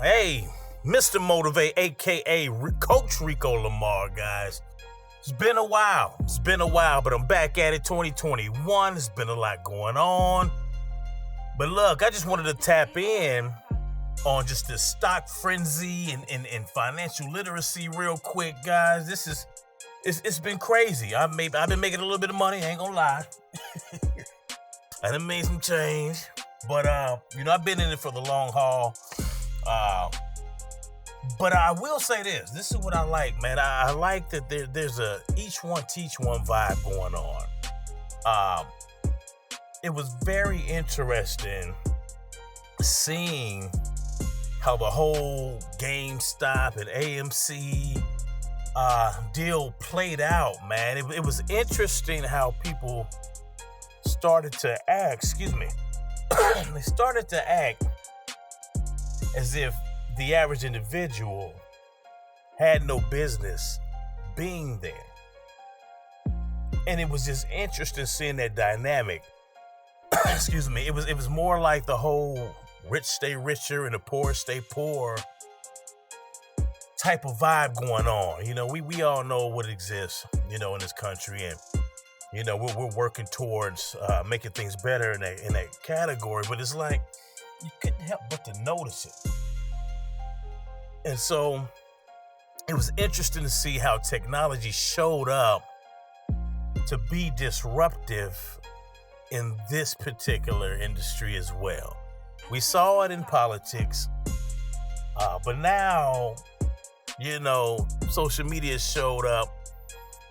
Hey, Mr. Motivate, aka Coach Rico Lamar, guys. It's been a while. But I'm back at it. 2021. There's been a lot going on. But look, I just wanted to tap in on just this stock frenzy and financial literacy real quick, guys. It's been crazy. I've been making a little bit of money, I ain't gonna lie. I done made some change. But I've been in it for the long haul. But I will say this. This is what I like, man. I like that there's a each one teach one vibe going on. It was very interesting seeing how the whole GameStop and AMC deal played out, man. It was interesting how people started to act, they started to act as if the average individual had no business being there. And it was just interesting seeing that dynamic. It was more like the whole rich stay richer and the poor stay poor type of vibe going on. We all know what exists, in this country, and we're working towards making things better in that category. But it's like you couldn't help but to notice it. And so it was interesting to see how technology showed up to be disruptive in this particular industry as well. We saw it in politics, but now, social media showed up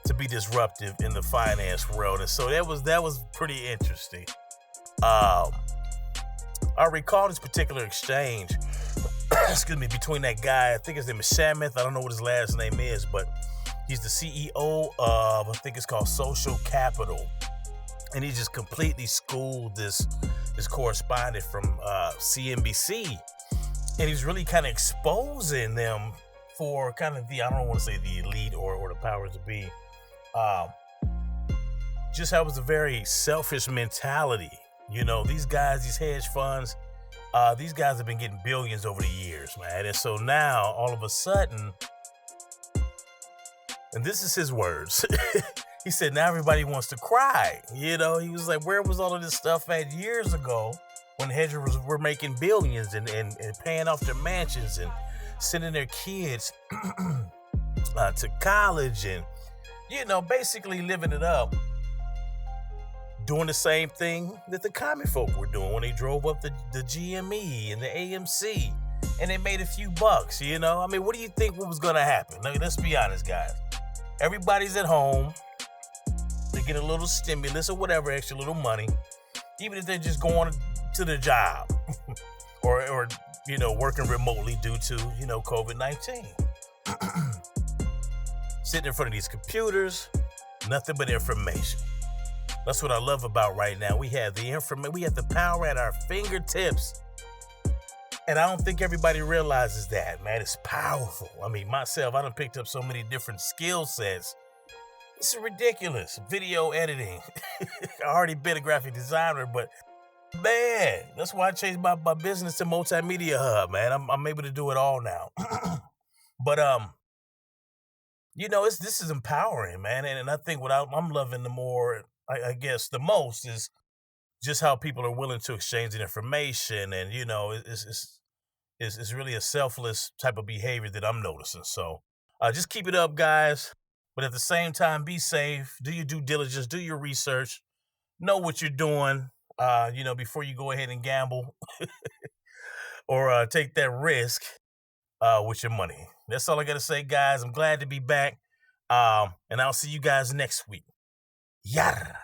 to be disruptive in the finance world. And so that was pretty interesting. I recall this particular exchange between that guy, I think his name is Shamith. I don't know what his last name is, but he's the CEO of, I think it's called Social Capital. And he just completely schooled this correspondent from CNBC. And he's really kind of exposing them for kind of I don't want to say the elite or the powers to be. Just how it was a very selfish mentality. These guys, these hedge funds, these guys have been getting billions over the years, man. And so now, all of a sudden, and this is his words, he said, now everybody wants to cry. He was like, where was all of this stuff at years ago when hedgers were making billions and paying off their mansions and sending their kids to college and, basically living it up, doing the same thing that the common folk were doing when they drove up the GME and the AMC and they made a few bucks, what do you think was going to happen? Let's be honest, guys. Everybody's at home. They get a little stimulus or whatever, extra little money, even if they're just going to their job or working remotely due to, COVID-19. Sitting in front of these computers, nothing but information. That's what I love about right now. We have the information, we have the power at our fingertips. And I don't think everybody realizes that, man. It's powerful. Myself, I done picked up so many different skill sets. It's ridiculous. Video editing. I already been a graphic designer, but man, that's why I changed my business to Multimedia Hub, man. I'm able to do it all now. But this is empowering, man. And I think what I'm loving the more, I guess the most, is just how people are willing to exchange information. And, it's really a selfless type of behavior that I'm noticing. So just keep it up, guys. But at the same time, be safe. Do your due diligence. Do your research. Know what you're doing, before you go ahead and gamble or take that risk with your money. That's all I got to say, guys. I'm glad to be back. And I'll see you guys next week. Yada.